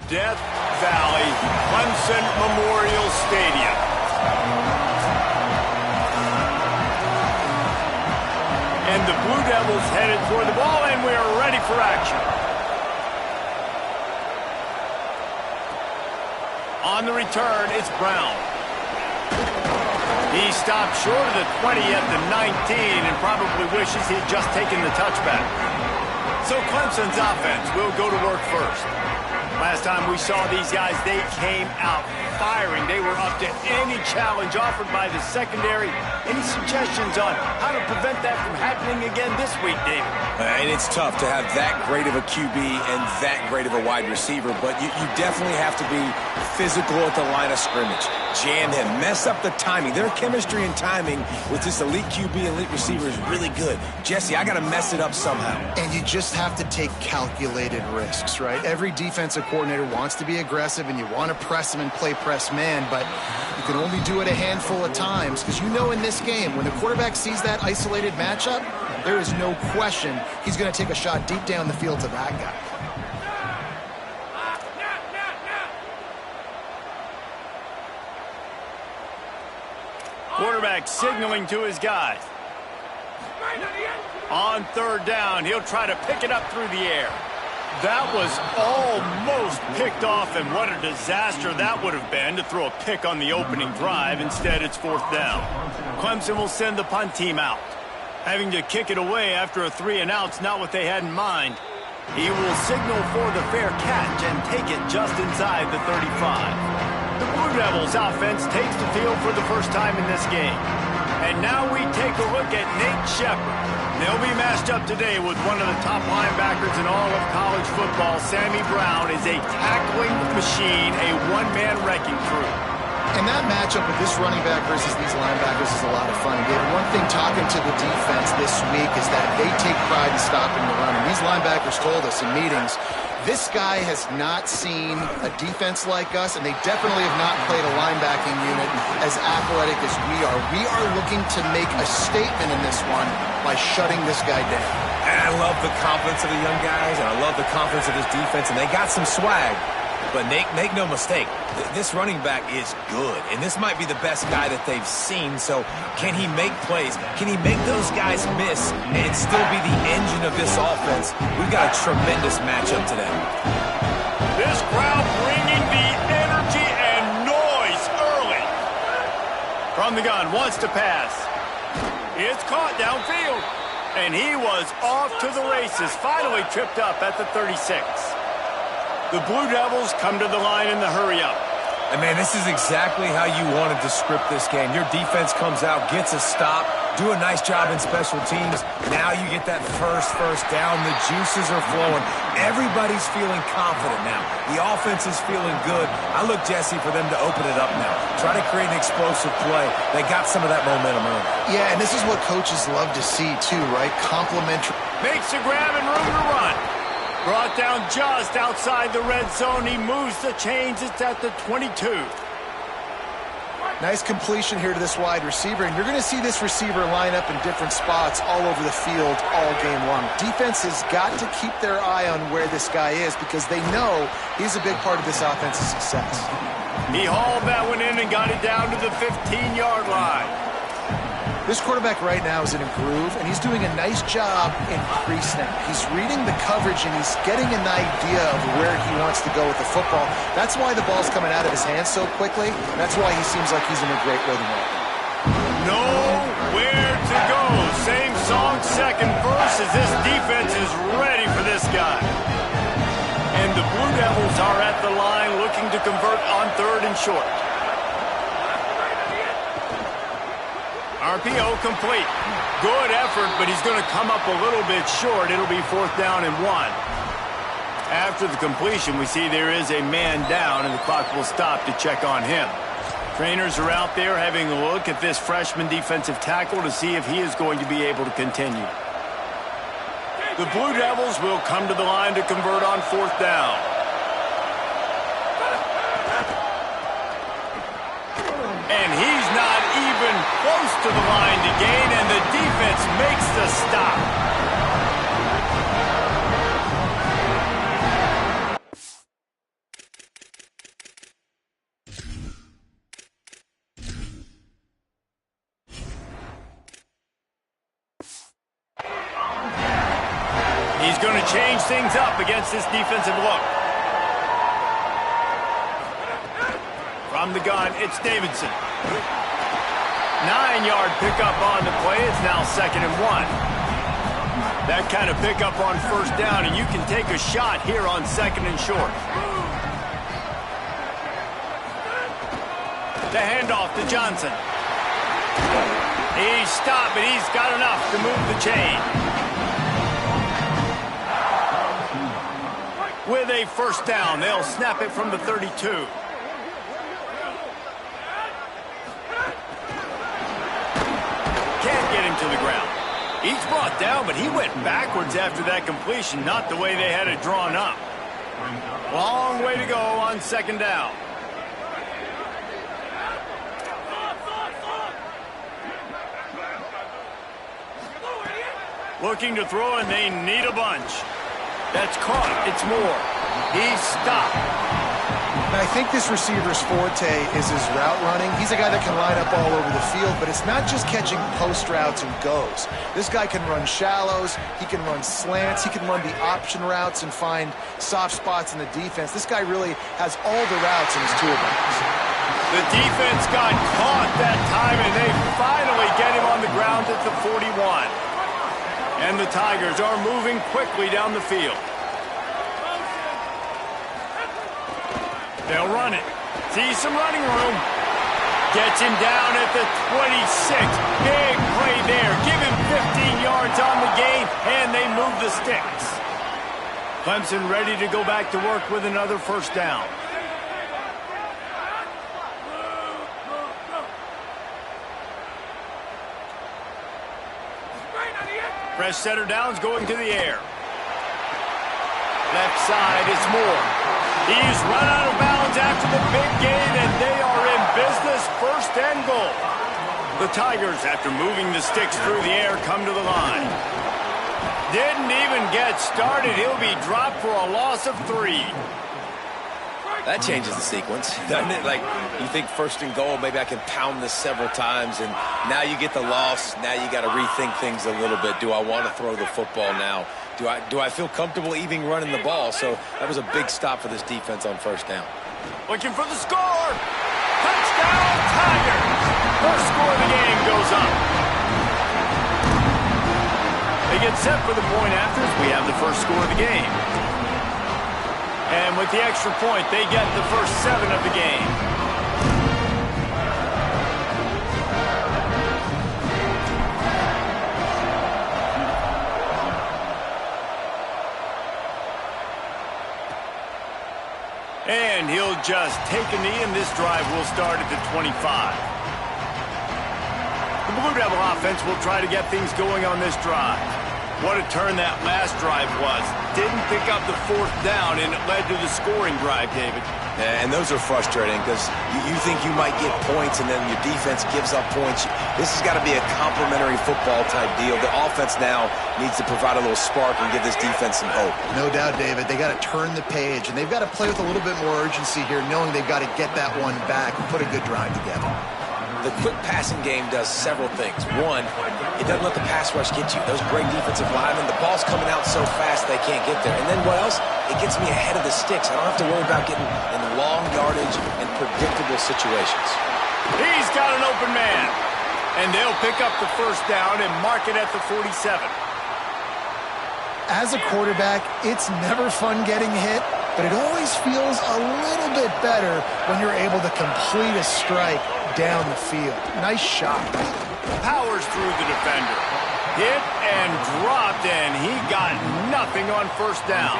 Death Valley Clemson Memorial Stadium. And the Blue Devils headed toward the ball, and we are ready for action. On the return, it's Brown. He stopped short of the 20 at the 19 and probably wishes he'd just taken the touchback. So Clemson's offense will go to work first. Last time we saw these guys, they came out firing. They were up to any challenge offered by the secondary. Any suggestions on how to prevent that from happening again this week, David? And it's tough to have that great of a QB and that great of a wide receiver, but you definitely have to be physical at the line of scrimmage. Jam him, mess up the timing. Their chemistry and timing with this elite QB and elite receiver is really good. Jesse, I got to mess it up somehow. And you just have to take calculated risks, right? Every defensive coordinator wants to be aggressive, and you want to press them and play press man, but you can only do it a handful of times because you know in this game, when the quarterback sees that isolated matchup, there is no question he's going to take a shot deep down the field to that guy. Quarterback signaling to his guys. On third down, he'll try to pick it up through the air. That was almost picked off, and what a disaster that would have been to throw a pick on the opening drive. Instead, it's fourth down. Clemson will send the punt team out. Having to kick it away after a 3-and-out's not what they had in mind. He will signal for the fair catch and take it just inside the 35. The Blue Devils offense takes the field for the first time in this game. And now we take a look at Nate Shepard. They'll be matched up today with one of the top linebackers in all of college football. Sammy Brown is a tackling machine, a one-man wrecking crew. And that matchup with this running back versus these linebackers is a lot of fun. David, one thing talking to the defense this week is that they take pride in stopping the run. And these linebackers told us in meetings, this guy has not seen a defense like us, and they definitely have not played a linebacking unit as athletic as we are. We are looking to make a statement in this one by shutting this guy down. And I love the confidence of the young guys, and I love the confidence of this defense, and they got some swag. But make no mistake, this running back is good, and this might be the best guy that they've seen. So can he make plays? Can he make those guys miss and still be the engine of this offense? We've got a tremendous matchup today. This crowd bringing the energy and noise early. From the gun, wants to pass. It's caught downfield, and he was off to the races, finally tripped up at the 36. The Blue Devils come to the line in the hurry-up. And, man, this is exactly how you wanted to script this game. Your defense comes out, gets a stop, do a nice job in special teams. Now you get that first down. The juices are flowing. Everybody's feeling confident now. The offense is feeling good. I look, Jesse, for them to open it up now. Try to create an explosive play. They got some of that momentum early. Yeah, and this is what coaches love to see, too, right? Complementary. Makes a grab and room to run. Brought down just outside the red zone. He moves the chains. It's at the 22. Nice completion here to this wide receiver, and you're going to see this receiver line up in different spots all over the field all game long. Defense has got to keep their eye on where this guy is because they know he's a big part of this offense's success. He hauled that one in and got it down to the 15-yard line. This quarterback right now is in a groove, and he's doing a nice job in pre-snap. He's reading the coverage, and he's getting an idea of where he wants to go with the football. That's why the ball's coming out of his hands so quickly. That's why he seems like he's in a great rhythm right now. Nowhere to go. Same song, second verse, as this defense is ready for this guy. And the Blue Devils are at the line looking to convert on third and short. RPO complete. Good effort, but he's going to come up a little bit short. It'll be fourth down and 1. After the completion, we see there is a man down, and the clock will stop to check on him. Trainers are out there having a look at this freshman defensive tackle to see if he is going to be able to continue. The Blue Devils will come to the line to convert on fourth down. And he's not even close to the line to gain, and the defense makes the stop. He's going to change things up against this defensive look. From the gun, it's Davidson. 9-yard pickup on the play. It's now 2nd and 1. That kind of pickup on first down, and you can take a shot here on 2nd and short. The handoff to Johnson. He's stopped, but he's got enough to move the chain. With a first down, they'll snap it from the 32. Can't get him to the ground. He's brought down, but he went backwards after that completion, not the way they had it drawn up. Long way to go on 2nd down. Looking to throw, and they need a bunch. That's caught. It's Moore. He's stopped. And I think this receiver's forte is his route running. He's a guy that can line up all over the field, but it's not just catching post routes and goes. This guy can run shallows. He can run slants. He can run the option routes and find soft spots in the defense. This guy really has all the routes in his toolbox. The defense got caught that time, and they finally get him on the ground at the 41. And the Tigers are moving quickly down the field. They'll run it. See some running room. Gets him down at the 26. Big play there. Give him 15 yards on the game, and they move the sticks. Clemson ready to go back to work with another first down. Fresh setter downs going to the air. Left side is Moore. He's run out of bounds after the big gain, and they are in business, 1st and goal. The Tigers, after moving the sticks through the air, come to the line. Didn't even get started. He'll be dropped for a loss of 3. That changes the sequence, doesn't it? Like, you think 1st and goal, maybe I can pound this several times, and now you get the loss. Now you got to rethink things a little bit. Do I want to throw the football now? Do I feel comfortable even running the ball? So that was a big stop for this defense on 1st down. Looking for the score. Touchdown, Tigers. First score of the game goes up. They get set for the point after as we have the first score of the game. And with the extra point, they get the first 7 of the game. And he'll just take a knee, and this drive will start at the 25. The Blue Devil offense will try to get things going on this drive. What a turn that last drive was. Didn't pick up the 4th down, and it led to the scoring drive, David. Yeah, and those are frustrating because you think you might get points, and then your defense gives up points. This has got to be a complementary football type deal. The offense now needs to provide a little spark and give this defense some hope. No doubt, David. They got to turn the page, and they've got to play with a little bit more urgency here, knowing they've got to get that one back and put a good drive together. The quick passing game does several things. One, it doesn't let the pass rush get you. Those great defensive linemen, the ball's coming out so fast they can't get there. And then what else? It gets me ahead of the sticks. I don't have to worry about getting in long yardage and predictable situations. He's got an open man. And they'll pick up the first down and mark it at the 47. As a quarterback, it's never fun getting hit, but it always feels a little bit better when you're able to complete a strike down the field. Nice shot. Powers through the defender. Hit and dropped, and he got nothing on first down.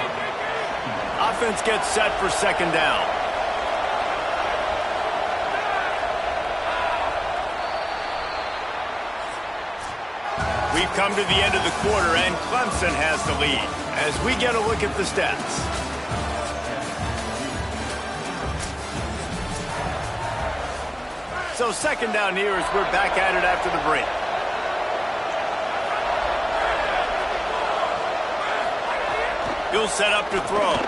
Offense gets set for 2nd down. We've come to the end of the quarter, and Clemson has the lead as we get a look at the stats. So 2nd down here as we're back at it after the break. He'll set up to throw.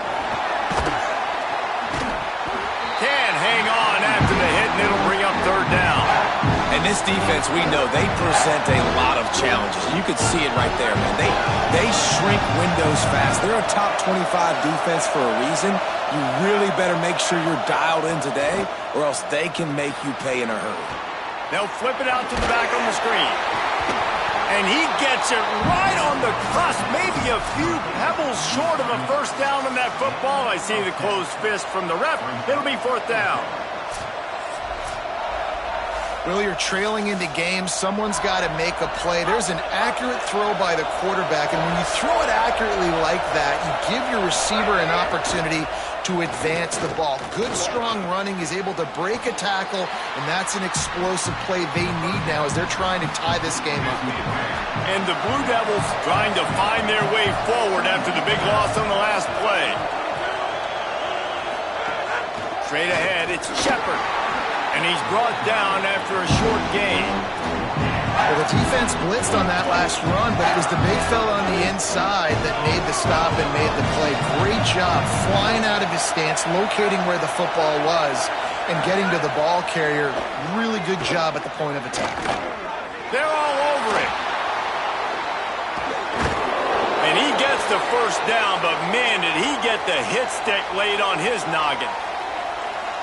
Can hang on after the hit, and it'll bring up 3rd down. And And this defense, we know, they present a lot of challenges. You could see it right there, man. They shrink windows fast. They're a top 25 defense for a reason. You really better make sure you're dialed in today, or else they can make you pay in a hurry. They'll flip it out to the back on the screen. And he gets it right on the cusp, maybe a few pebbles short of a first down on that football. I see the closed fist from the ref. It'll be fourth down. Well, you're trailing into games. Someone's got to make a play. There's an accurate throw by the quarterback, and when you throw it accurately like that, you give your receiver an opportunity to advance the ball. Good, strong running. He's able to break a tackle, and that's an explosive play they need now as they're trying to tie this game up. And the Blue Devils trying to find their way forward after the big loss on the last play. Straight ahead, it's Shepard. And he's brought down after a short gain. Well, the defense blitzed on that last run, but it was the big fella on the inside that made the stop and made the play. Great job flying out of his stance, locating where the football was, and getting to the ball carrier. Really good job at the point of attack. They're all over it. And he gets the first down, but man, did he get the hit stick laid on his noggin.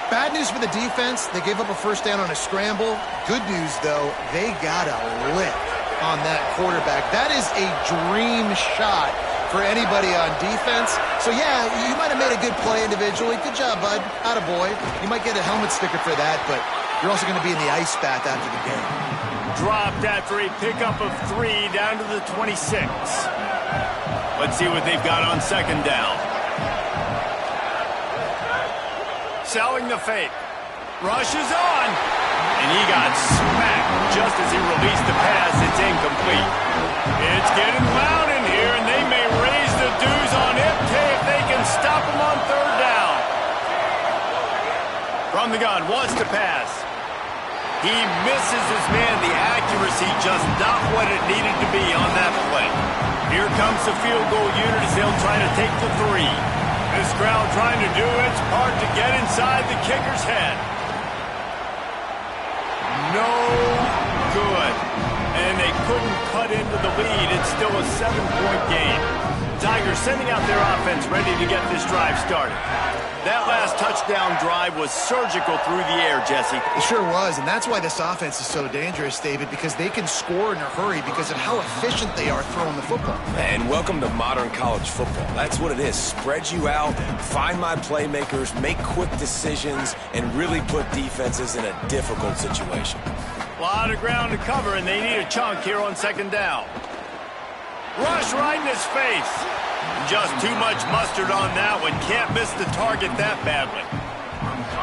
Bad news for the defense. They gave up a first down on a scramble. Good news, though, they got a lick on that quarterback. That is a dream shot for anybody on defense. So, yeah, you might have made a good play individually. Good job, bud. Attaboy. You might get a helmet sticker for that, but you're also going to be in the ice bath after the game. Dropped after a pickup of 3 down to the 26. Let's see what they've got on second down. Selling the fake. Rushes on. And he got smacked just as he released the pass. It's incomplete. It's getting loud in here, and they may raise the dues on Ipte if they can stop him on third down. From the gun, wants to pass. He misses his man. The accuracy just not what it needed to be on that play. Here comes the field goal unit as they'll try to take the 3. This crowd trying to do its part to get inside the kicker's head. No good. And they couldn't cut into the lead. It's still a 7-point game. Tigers sending out their offense ready to get this drive started. That last touchdown drive was surgical through the air, Jesse. It sure was, and that's why this offense is so dangerous, David, because they can score in a hurry because of how efficient they are throwing the football. And welcome to modern college football. That's what it is. Spread you out, find my playmakers, make quick decisions, and really put defenses in a difficult situation. A lot of ground to cover, and they need a chunk here on second down. Rush right in his face. Just too much mustard on that one. Can't miss the target that badly.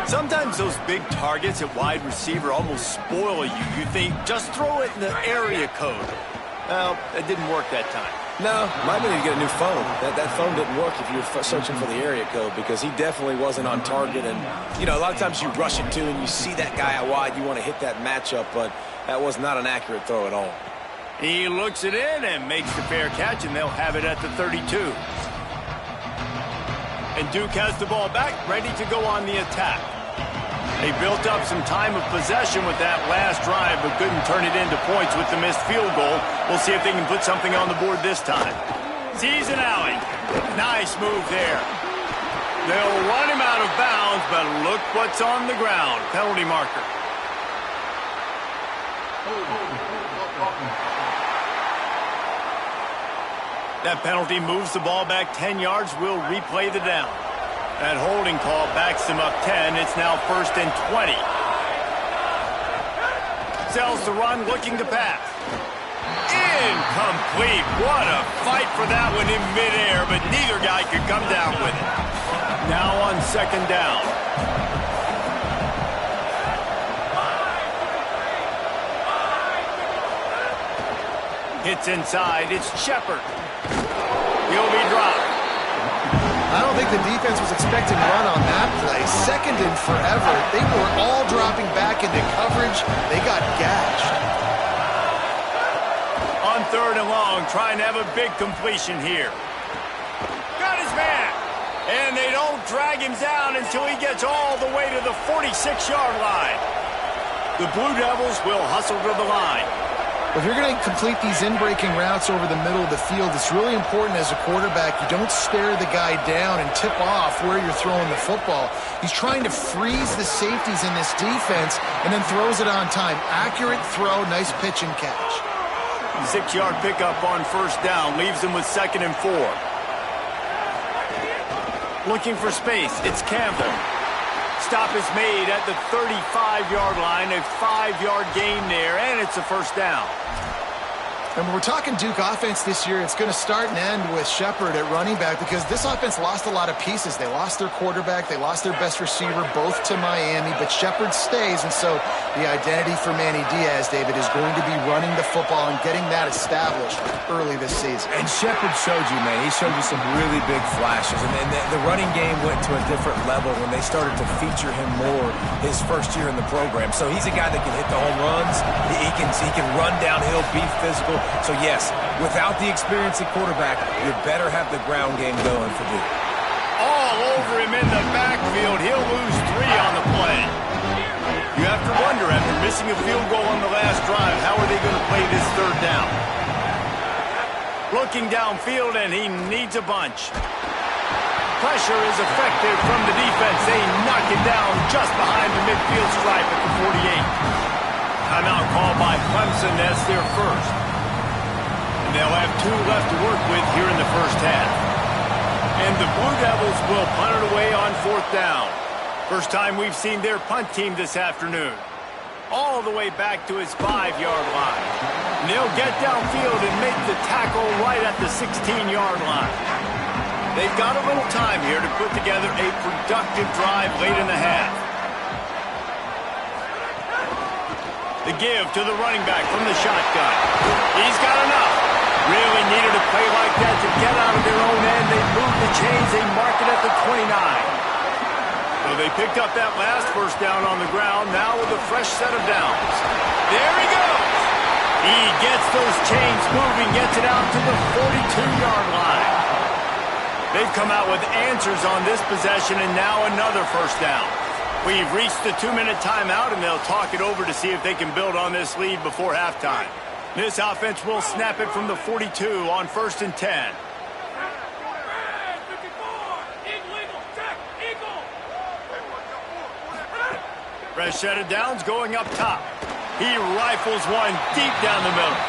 Sometimes those big targets at wide receiver almost spoil you. You think, just throw it in the area code. Well, it didn't work that time. No, might need to get a new phone. That phone didn't work if you were searching for the area code because he definitely wasn't on target. And, you know, a lot of times you rush it too and you see that guy out wide. You want to hit that matchup, but that was not an accurate throw at all. He looks it in and makes the fair catch, and they'll have it at the 32. And Duke has the ball back, ready to go on the attack. They built up some time of possession with that last drive, but couldn't turn it into points with the missed field goal. We'll see if they can put something on the board this time. Sees an alley. Nice move there. They'll run him out of bounds, but look what's on the ground. Penalty marker. That penalty moves the ball back 10 yards. We'll replay the down. That holding call backs them up 10. It's now 1st and 20. Sells the run, looking to pass. Incomplete. What a fight for that one in midair, but neither guy could come down with it. Now on second down. Hits inside. It's Shepard. He'll be dropped. I don't think the defense was expecting a run on that play. Second and forever. They were all dropping back into coverage. They got gashed. On third and long, trying to have a big completion here. Got his man. And they don't drag him down until he gets all the way to the 46-yard line. The Blue Devils will hustle to the line. If you're going to complete these in-breaking routes over the middle of the field, it's really important as a quarterback you don't stare the guy down and tip off where you're throwing the football. He's trying to freeze the safeties in this defense and then throws it on time. Accurate throw, nice pitch and catch. 6-yard pickup on first down leaves him with 2nd and 4. Looking for space, it's Campbell. Stop is made at the 35-yard line, a 5-yard gain there, and it's a first down. And when we're talking Duke offense this year, it's going to start and end with Shepard at running back because this offense lost a lot of pieces. They lost their quarterback. They lost their best receiver, both to Miami, but Shepard stays, and so the identity for Manny Diaz, David, is going to be running the football and getting that established early this season. And Shepard showed you, man. He showed you some really big flashes. And then the running game went to a different level when they started to feature him more his first year in the program. So he's a guy that can hit the home runs. He can run downhill, be physical. So, yes, without the experience at quarterback, you better have the ground game going for Duke. All over him in the backfield. He'll lose 3 on the play. You have to wonder, after missing a field goal on the last drive, how are they going to play this 3rd down? Looking downfield, and he needs a bunch. Pressure is effective from the defense. They knock it down just behind the midfield stripe at the 48. Timeout called by Clemson. That's their first. And they'll have 2 left to work with here in the first half. And the Blue Devils will punt it away on 4th down. First time we've seen their punt team this afternoon. All the way back to his 5-yard line. And they'll get downfield and make the tackle right at the 16-yard line. They've got a little time here to put together a productive drive late in the half. The give to the running back from the shotgun. He's got enough. Really needed a play like that to get out of their own end. They move the chains. They mark it at the 29. So they picked up that last first down on the ground, now with a fresh set of downs. There he goes. He gets those chains moving, gets it out to the 42-yard line. They've come out with answers on this possession, and now another first down. We've reached the 2-minute timeout, and they'll talk it over to see if they can build on this lead before halftime. This offense will snap it from the 42 on 1st and 10. Fresh set of downs going up top. He rifles one deep down the middle.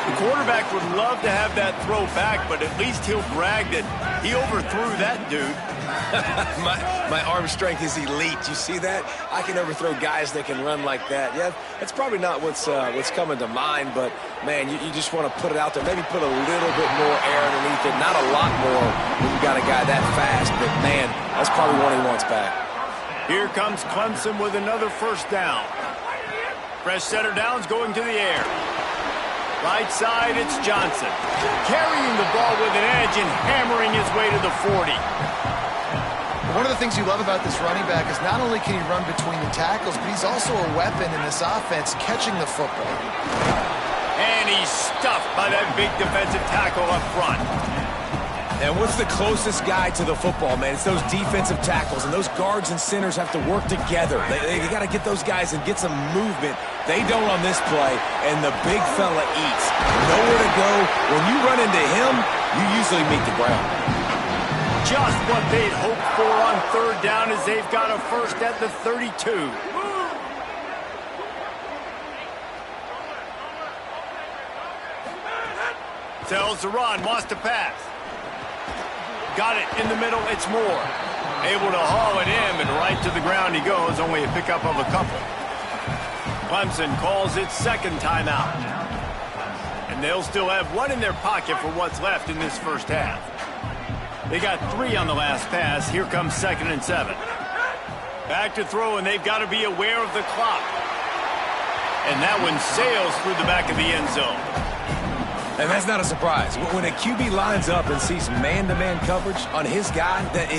The quarterback would love to have that throw back, but at least he'll brag that he overthrew that dude. my arm strength is elite. You see that? I can overthrow guys that can run like that. Yeah, that's probably not what's coming to mind, but, man, you just want to put it out there. Maybe put a little bit more air underneath it. Not a lot more when you got a guy that fast, but, man, that's probably one he wants back. Here comes Clemson with another first down. Fresh setter downs going to the air. Right side, it's Johnson. Carrying the ball with an edge and hammering his way to the 40. One of the things you love about this running back is not only can he run between the tackles, but he's also a weapon in this offense catching the football. And he's stuffed by that big defensive tackle up front. And what's the closest guy to the football, man? It's those defensive tackles, and those guards and centers have to work together. They got to get those guys and get some movement. They don't on this play, and the big fella eats. Nowhere to go. When you run into him, you usually meet the ground. Just what they'd hoped for on 3rd down as they've got a first at the 32. Tells to run, wants to pass. Got it in the middle, it's Moore. Able to haul it in, and right to the ground he goes, only a pickup of a couple. Clemson calls its 2nd timeout. And they'll still have 1 in their pocket for what's left in this first half. They got 3 on the last pass. Here comes 2nd and 7. Back to throw, and they've got to be aware of the clock. And that one sails through the back of the end zone. And that's not a surprise. When a QB lines up and sees man-to-man coverage on his guy that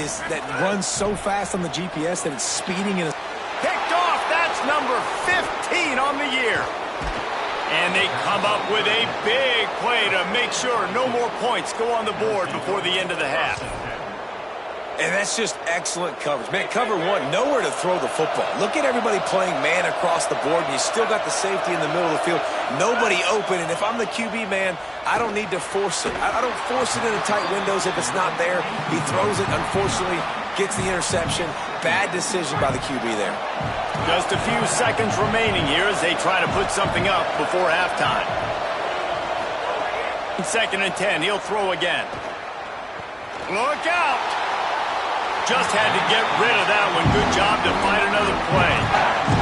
runs so fast on the GPS that it's speeding in a... Picked off. That's number 15 on the year. And they come up with a big play to make sure no more points go on the board before the end of the half. And that's just excellent coverage. Man, cover one, nowhere to throw the football. Look at everybody playing man across the board, and you still got the safety in the middle of the field. Nobody open, and if I'm the QB, man, I don't need to force it. I don't force it into tight windows if it's not there. He throws it, unfortunately, gets the interception. Bad decision by the QB there. Just a few seconds remaining here as they try to put something up before halftime. 2nd and 10, he'll throw again. Look out! Just had to get rid of that one. Good job to find another play.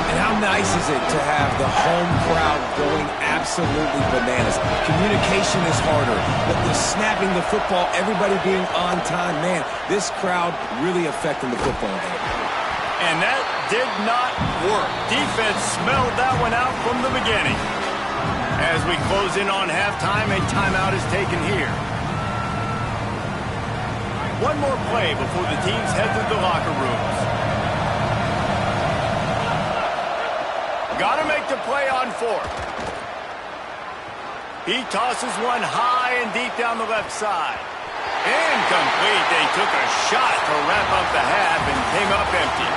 And how nice is it to have the home crowd going absolutely bananas? Communication is harder. The snapping the football, everybody being on time. Man, this crowd really affecting the football game. And that did not work. Defense smelled that one out from the beginning. As we close in on halftime, a timeout is taken here. One more play before the teams head to the locker rooms. Got to make the play on 4th. He tosses one high and deep down the left side. Incomplete. They took a shot to wrap up the half and came up empty.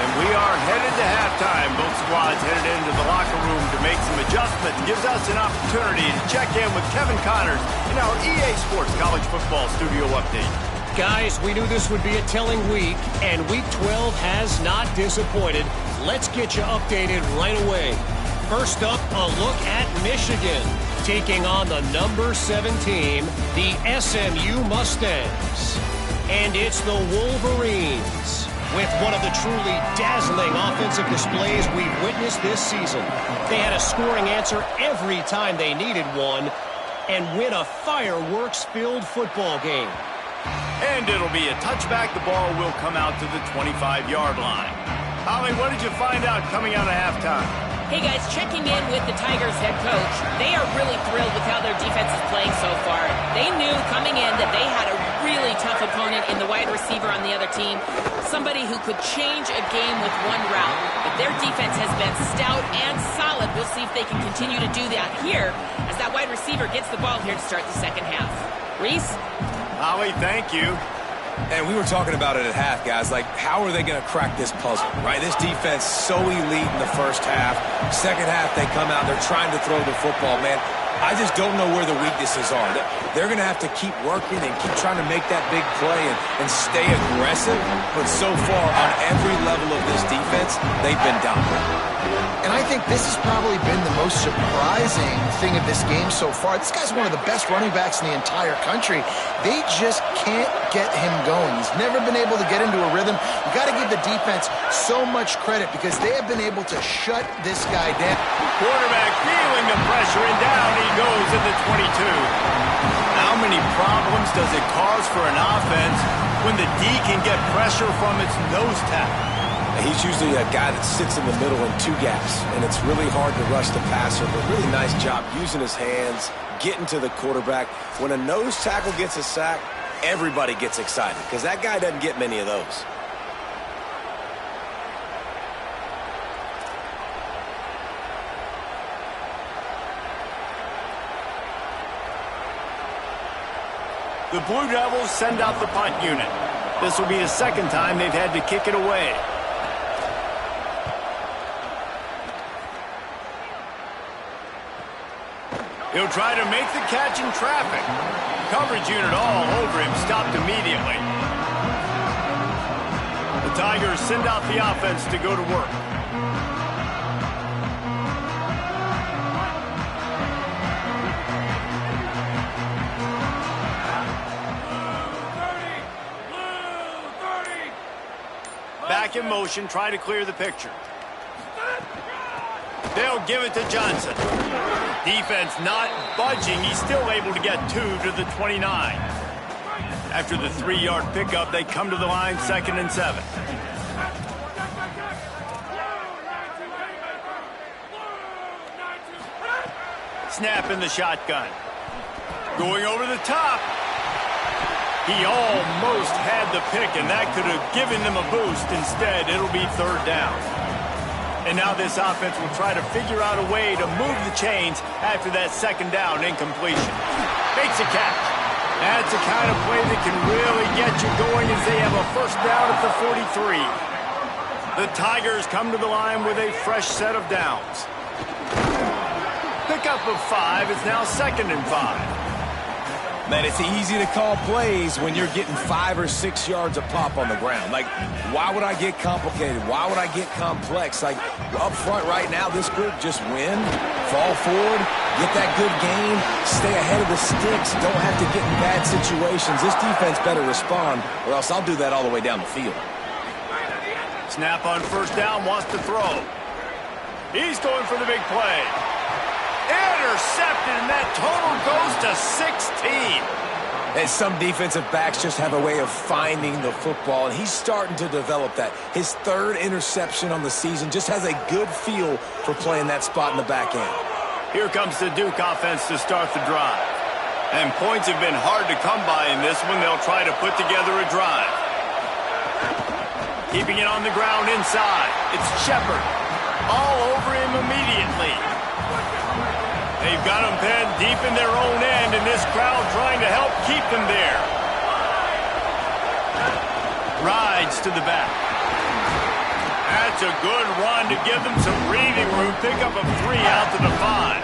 And we are headed to halftime. Both squads headed into the locker room to make some adjustments. Gives us an opportunity to check in with Kevin Connors in our EA Sports College Football Studio Update. Guys, we knew this would be a telling week, and Week 12 has not disappointed. Let's get you updated right away. First up, a look at Michigan, taking on the number 7 team, the SMU Mustangs. And it's the Wolverines, with one of the truly dazzling offensive displays we've witnessed this season. They had a scoring answer every time they needed one, and win a fireworks-filled football game. And it'll be a touchback. The ball will come out to the 25-yard line. Holly, what did you find out coming out of halftime? Hey, guys, checking in with the Tigers head coach. They are really thrilled with how their defense is playing so far. They knew coming in that they had a really tough opponent in the wide receiver on the other team, somebody who could change a game with one route. But their defense has been stout and solid. We'll see if they can continue to do that here as that wide receiver gets the ball here to start the second half. Reese? Holly, thank you. And we were talking about it at half, guys. Like, how are they going to crack this puzzle, right? This defense so elite in the first half. Second half, they come out, they're trying to throw the football, man. I just don't know where the weaknesses are. They're going to have to keep working and keep trying to make that big play and stay aggressive. But so far, on every level of this defense, they've been dominant. And I think this has probably been the most surprising thing of this game so far. This guy's one of the best running backs in the entire country. They just can't get him going. He's never been able to get into a rhythm. You got to give the defense so much credit because they have been able to shut this guy down. Quarterback feeling the pressure, and down he goes at the 22. How many problems does it cause for an offense when the D can get pressure from its nose tackle? He's usually a guy that sits in the middle in 2 gaps, and it's really hard to rush the passer, but really nice job using his hands, getting to the quarterback. When a nose tackle gets a sack, everybody gets excited because that guy doesn't get many of those. The Blue Devils send out the punt unit. This will be the second time they've had to kick it away. He'll try to make the catch in traffic. Coverage unit all over him, stopped immediately. The Tigers send out the offense to go to work. Back in motion, try to clear the picture. They'll give it to Johnson. Defense not budging. He's still able to get 2 to the 29. After the 3-yard pickup, they come to the line, 2nd and 7. Snap in the shotgun. Going over the top. He almost had the pick, and that could have given them a boost. Instead, it'll be 3rd down. And now this offense will try to figure out a way to move the chains after that 2nd down incompletion. Makes a catch. That's the kind of play that can really get you going as they have a first down at the 43. The Tigers come to the line with a fresh set of downs. Pickup of 5 is now 2nd and 5. Man, it's easy to call plays when you're getting 5 or 6 yards a pop on the ground. Like, why would I get complicated? Why would I get complex? Like, up front right now, this group just win, fall forward, get that good gain, stay ahead of the sticks, don't have to get in bad situations. This defense better respond, or else I'll do that all the way down the field. Snap on first down, wants to throw. He's going for the big play. Intercepted, and that total goes to 16. And some defensive backs just have a way of finding the football, and he's starting to develop that. His 3rd interception on the season, just has a good feel for playing that spot in the back end. Here comes the Duke offense to start the drive. And points have been hard to come by in this one. They'll try to put together a drive. Keeping it on the ground inside. It's Shepard. All over him immediately. They've got them pinned deep in their own end, and this crowd trying to help keep them there. Rides to the back. That's a good run to give them some breathing room. Pick up a 3 out to the 5.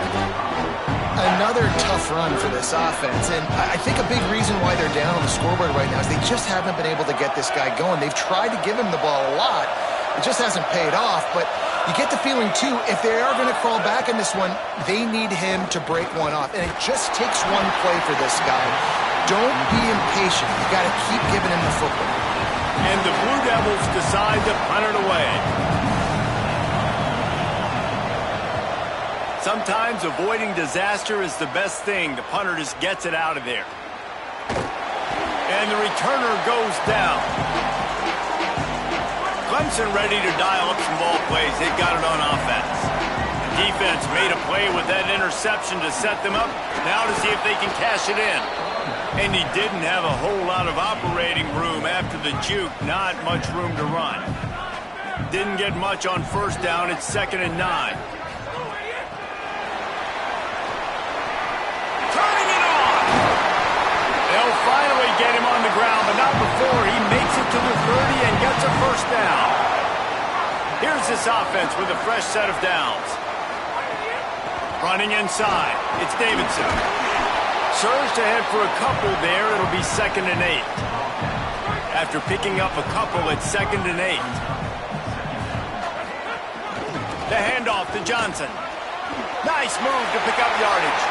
Another tough run for this offense, and I think a big reason why they're down on the scoreboard right now is they just haven't been able to get this guy going. They've tried to give him the ball a lot. It just hasn't paid off, but you get the feeling, too, if they are going to crawl back in this one, they need him to break one off. And it just takes one play for this guy. Don't be impatient. You got to keep giving him the football. And the Blue Devils decide to punt it away. Sometimes avoiding disaster is the best thing. The punter just gets it out of there. And the returner goes down. Clemson ready to dial up some ball plays. They've got it on offense. The defense made a play with that interception to set them up. Now to see if they can cash it in. And he didn't have a whole lot of operating room after the juke. Not much room to run. Didn't get much on first down. It's 2nd and 9. Turning it on! They'll finally get him on the ground, but not before he makes it to the 30 and gets a first down. Here's this offense with a fresh set of downs. Running inside, it's Davidson. Surged ahead for a couple there, it'll be 2nd and 8. After picking up a couple, it's 2nd and 8. The handoff to Johnson. Nice move to pick up yardage.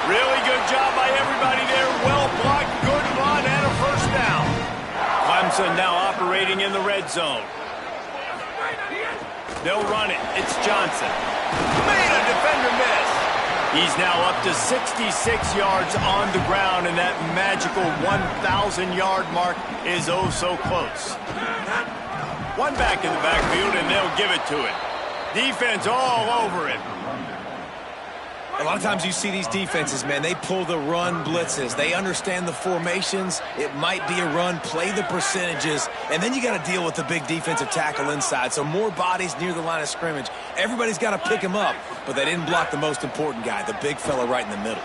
Really good job by everybody there. Well blocked, good run, and a first down. Clemson now operating in the red zone. They'll run it. It's Johnson. Made a defender miss. He's now up to 66 yards on the ground, and that magical 1,000-yard mark is oh so close. One back in the backfield, and they'll give it to him. Defense all over it. A lot of times you see these defenses, man, they pull the run blitzes. They understand the formations. It might be a run, play the percentages, and then you got to deal with the big defensive tackle inside. So more bodies near the line of scrimmage. Everybody's got to pick him up, but they didn't block the most important guy, the big fella right in the middle.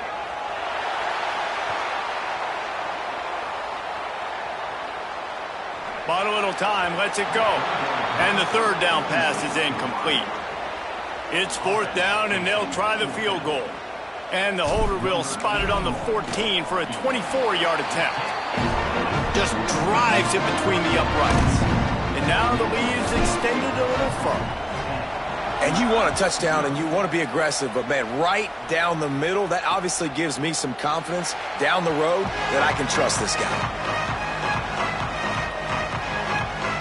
Bought a little time, lets it go. And the 3rd down pass is incomplete. It's 4th down, and they'll try the field goal. And the holder will spot it on the 14 for a 24-yard attempt. Just drives it between the uprights. And now the lead is extended a little further. And you want a touchdown, and you want to be aggressive, but, man, right down the middle, that obviously gives me some confidence down the road that I can trust this guy.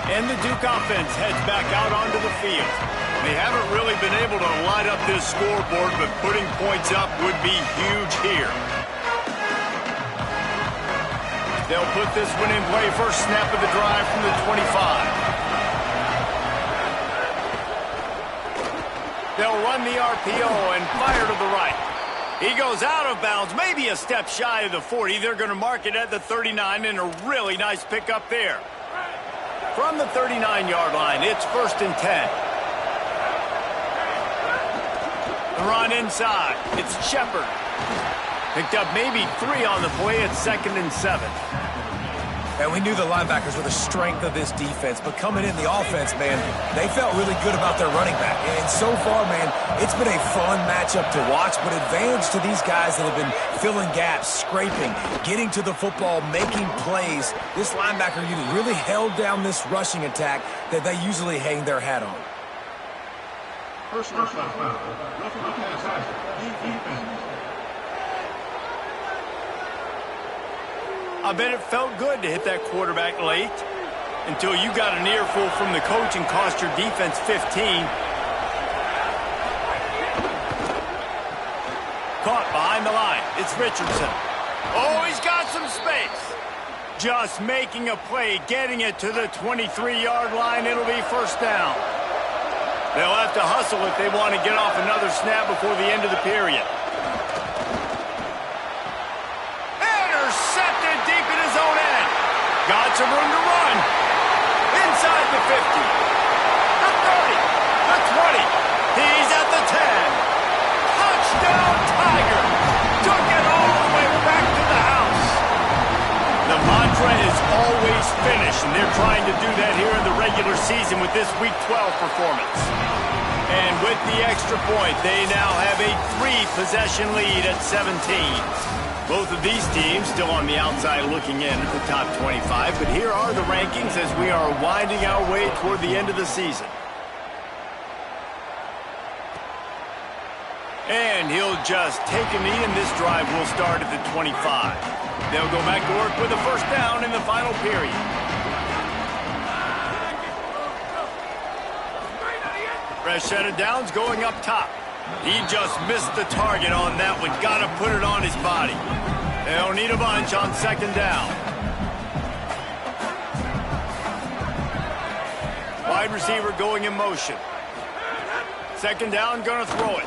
And the Duke offense heads back out onto the field. They haven't really been able to light up this scoreboard, but putting points up would be huge here. They'll put this one in play. First snap of the drive from the 25. They'll run the RPO and fire to the right. He goes out of bounds, maybe a step shy of the 40. They're going to mark it at the 39, and a really nice pickup there. From the 39-yard line, it's 1st and 10. The run inside. It's Shepard. Picked up maybe 3 on the play at 2nd and 7. And we knew the linebackers were the strength of this defense, but coming in the offense, man, they felt really good about their running back. And so far, man, it's been a fun matchup to watch, but advantage to these guys that have been filling gaps, scraping, getting to the football, making plays. This linebacker unit really held down this rushing attack that they usually hang their hat on. First down, roughing the passer, defense. I bet it felt good to hit that quarterback late until you got an earful from the coach and cost your defense 15. Caught behind the line. It's Richardson. Oh, he's got some space. Just making a play, getting it to the 23-yard line. It'll be first down. They'll have to hustle if they want to get off another snap before the end of the period. Got some room to run. Inside the 50. The 30. The 20. He's at the 10. Touchdown, Tiger. Took it all the way back to the house. The mantra is always finish, and they're trying to do that here in the regular season with this Week 12 performance. And with the extra point, they now have a 3-possession lead at 17. Both of these teams still on the outside looking in at the top 25, but here are the rankings as we are winding our way toward the end of the season. And he'll just take a knee, and this drive will start at the 25. They'll go back to work with a first down in the final period. Fresh set of downs going up top. He just missed the target on that one. Got to put it on his body. They'll need a bunch on second down. Wide receiver going in motion. Second down, going to throw it.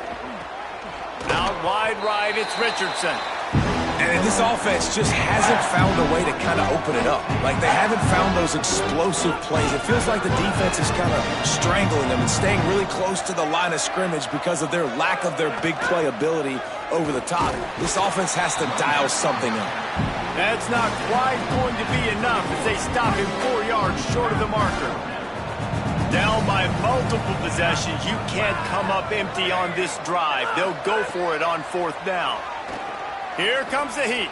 Out wide right, it's Richardson. And this offense just hasn't found a way to kind of open it up. Like, they haven't found those explosive plays. It feels like the defense is kind of strangling them and staying really close to the line of scrimmage because of their lack of their big play ability over the top. This offense has to dial something up. That's not quite going to be enough as they stop him 4 yards short of the marker. Down by multiple possessions, you can't come up empty on this drive. They'll go for it on fourth down. Here comes the heat.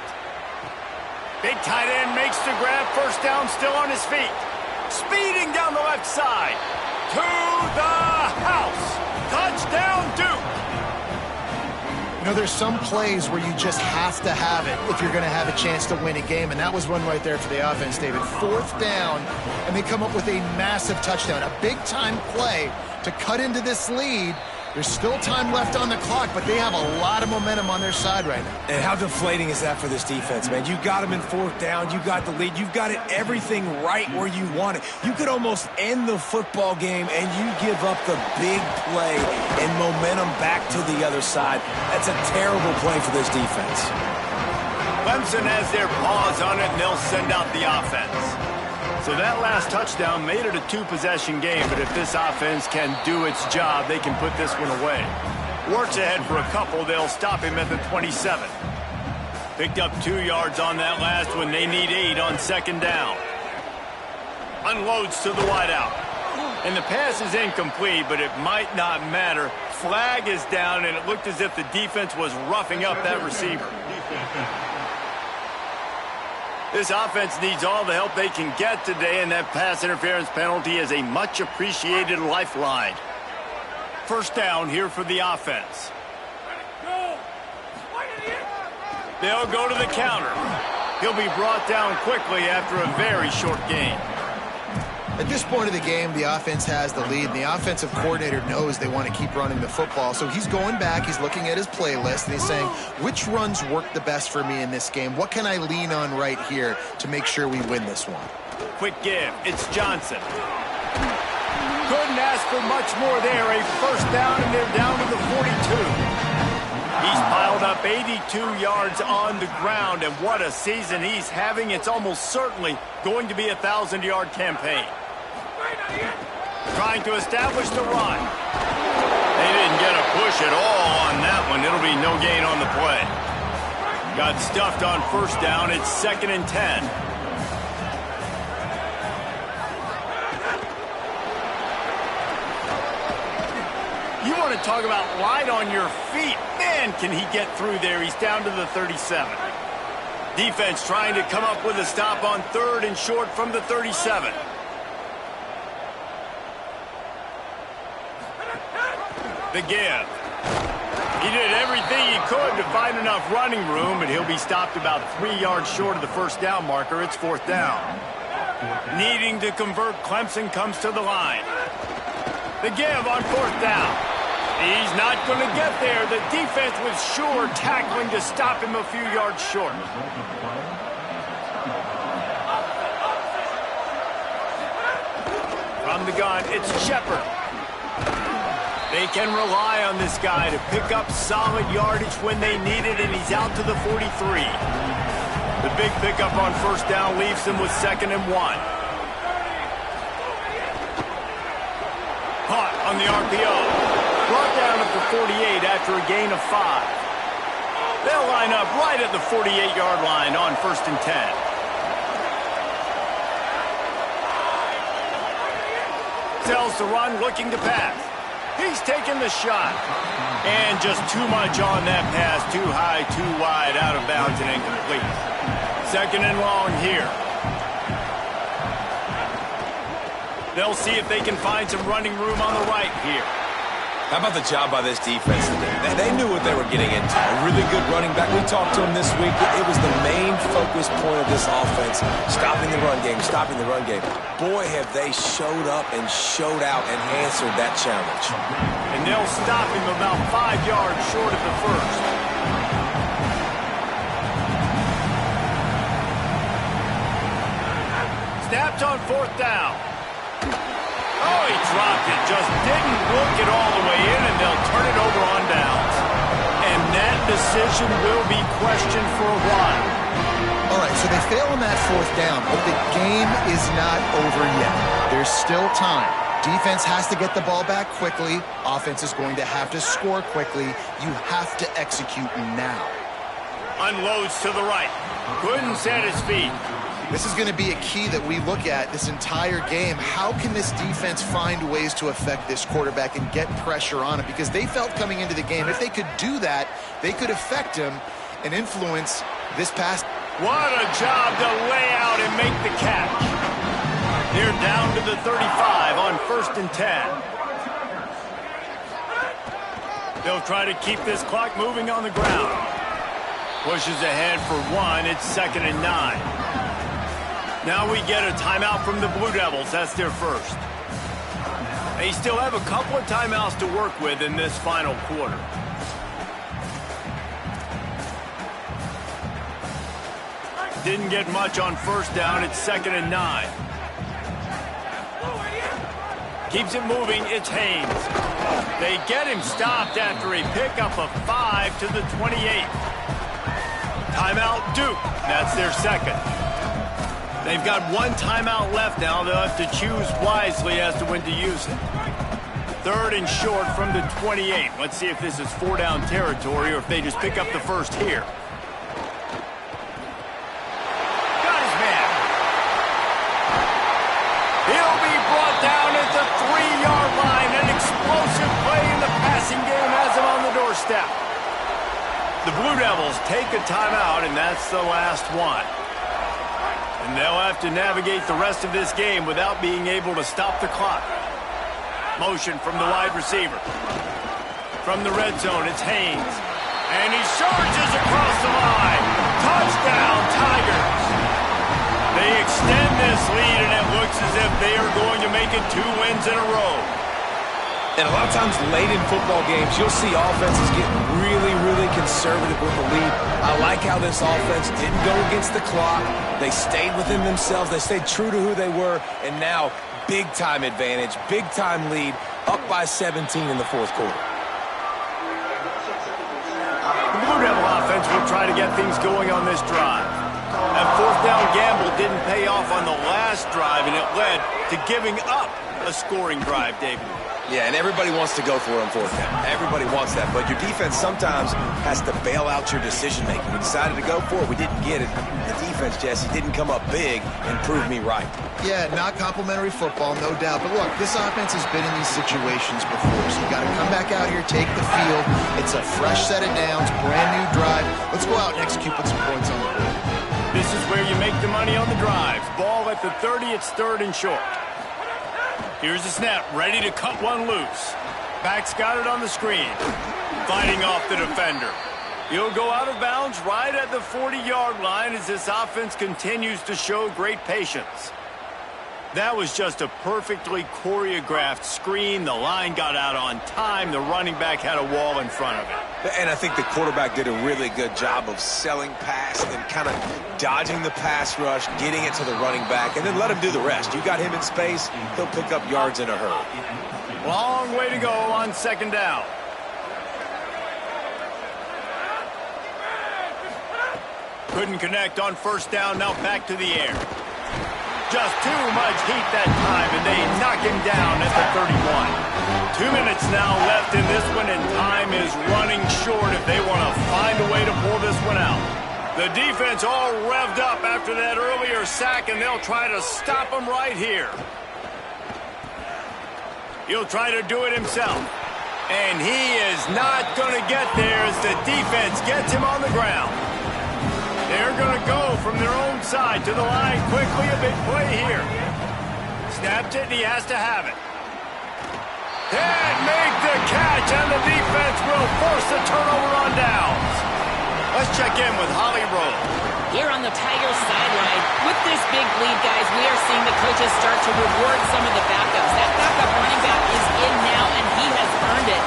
Big tight end makes the grab. First down, still on his feet. Speeding down the left side. To the house. Touchdown, Duke. You know, there's some plays where you just have to have it if you're going to have a chance to win a game, and that was one right there for the offense, David. Fourth down, and they come up with a massive touchdown. A big-time play to cut into this lead. There's still time left on the clock, but they have a lot of momentum on their side right now. And how deflating is that for this defense, man? You got them in fourth down. You got the lead. You've got it everything right where you want it. You could almost end the football game, and you give up the big play and momentum back to the other side. That's a terrible play for this defense. Clemson has their paws on it, and they'll send out the offense. So that last touchdown made it a 2-possession game, but if this offense can do its job, they can put this one away. Works ahead for a couple. They'll stop him at the 27. Picked up 2 yards on that last one. They need 8 on second down. Unloads to the wideout. And the pass is incomplete, but it might not matter. Flag is down, and it looked as if the defense was roughing up that receiver. This offense needs all the help they can get today, and that pass interference penalty is a much-appreciated lifeline. First down here for the offense. They'll go to the counter. He'll be brought down quickly after a very short gain. At this point of the game, the offense has the lead, and the offensive coordinator knows they want to keep running the football. So he's going back, he's looking at his playlist, and he's saying, which runs work the best for me in this game? What can I lean on right here to make sure we win this one? Quick give. It's Johnson. Couldn't ask for much more there. A first down, and they're down to the 42. He's piled up 82 yards on the ground, and what a season he's having. It's almost certainly going to be a 1,000-yard campaign. Trying to establish the run. They didn't get a push at all on that one. It'll be no gain on the play. Got stuffed on first down. It's 2nd and 10. You want to talk about light on your feet. Man, can he get through there. He's down to the 37. Defense trying to come up with a stop on 3rd and short from the 37. The give. He did everything he could to find enough running room, but he'll be stopped about 3 yards short of the first down marker. It's 4th down. Needing to convert, Clemson comes to the line. The give on 4th down. He's not going to get there. The defense was sure tackling to stop him a few yards short. From the gun, it's Shepard. They can rely on this guy to pick up solid yardage when they need it, and he's out to the 43. The big pickup on first down leaves them with 2nd and 1. Caught on the RPO. Brought down at the 48 after a gain of 5. They'll line up right at the 48-yard line on 1st and 10. Sells the run, looking to pass. He's taking the shot. And just too much on that pass. Too high, too wide, out of bounds, and incomplete. 2nd and long here. They'll see if they can find some running room on the right here. How about the job by this defense today? They knew what they were getting into. A really good running back. We talked to him this week. It was the main focus point of this offense. Stopping the run game, stopping the run game. Boy, have they showed up and showed out and answered that challenge. And they'll stop him about 5 yards short of the first. Snapped on 4th down. Oh, he dropped it. Just didn't look it all the way in, and they'll turn it over on downs. And that decision will be questioned for a while. All right, so they fail on that 4th down, but the game is not over yet. There's still time. Defense has to get the ball back quickly. Offense is going to have to score quickly. You have to execute now. Unloads to the right. Couldn't set his feet. This is going to be a key that we look at this entire game. How can this defense find ways to affect this quarterback and get pressure on him? Because they felt coming into the game, if they could do that, they could affect him and influence this pass. What a job to lay out and make the catch. They're down to the 35 on 1st and 10. They'll try to keep this clock moving on the ground. Pushes ahead for 1. It's 2nd and 9. Now we get a timeout from the Blue Devils. That's their first. They still have a couple of timeouts to work with in this final quarter. Didn't get much on first down. It's 2nd and 9. Keeps it moving. It's Haynes. They get him stopped after a pickup of 5 to the 28. Timeout, Duke. That's their second. They've got 1 timeout left now. They'll have to choose wisely as to when to use it. 3rd and short from the 28. Let's see if this is 4-down territory or if they just pick up the first here. Got his man. He'll be brought down at the 3-yard line. An explosive play in the passing game has him on the doorstep. The Blue Devils take a timeout, and that's the last one. And they'll have to navigate the rest of this game without being able to stop the clock. Motion from the wide receiver. From the red zone, it's Haynes. And he surges across the line. Touchdown, Tigers. They extend this lead, and it looks as if they are going to make it 2 wins in a row. And a lot of times late in football games, you'll see offenses get really, really conservative with the lead. I like how this offense didn't go against the clock. They stayed within themselves. They stayed true to who they were. And now, big-time advantage, big-time lead, up by 17 in the 4th quarter. The Blue Devil offense will try to get things going on this drive. That 4th down gamble didn't pay off on the last drive, and it led to giving up a scoring drive, David. Yeah, and everybody wants to go for it on fourth down. Everybody wants that, but your defense sometimes has to bail out your decision-making. We decided to go for it. We didn't get it. The defense, Jesse, didn't come up big and prove me right. Yeah, not complimentary football, no doubt. But look, this offense has been in these situations before, so you got to come back out here, take the field. It's a fresh set of downs, brand new drive. Let's go out and execute, put some points on the board. This is where you make the money on the drives. Ball at the 30, it's 3rd and short. Here's the snap, ready to cut one loose. Back's got it on the screen. Fighting off the defender. He'll go out of bounds right at the 40-yard line as this offense continues to show great patience. That was just a perfectly choreographed screen. The line got out on time. The running back had a wall in front of it. And I think the quarterback did a really good job of selling pass and kind of dodging the pass rush, getting it to the running back, and then let him do the rest. You got him in space, he'll pick up yards in a hurry. Long way to go on 2nd down. Couldn't connect on 1st down, now back to the air. Just too much heat that time, and they knock him down at the 31. 2 minutes now left in this one, and time is running short if they want to find a way to pull this one out. The defense all revved up after that earlier sack, and they'll try to stop him right here. He'll try to do it himself. And he is not going to get there as the defense gets him on the ground. They're going to go from their own side to the line quickly. A big play here. Snapped it, and he has to have it. And make the catch, and the defense will force the turnover on downs. Let's check in with Holly Rowe. Here on the Tigers sideline, with this big lead, guys, we are seeing the coaches start to reward some of the backups. That backup running back is in now, and he has earned it.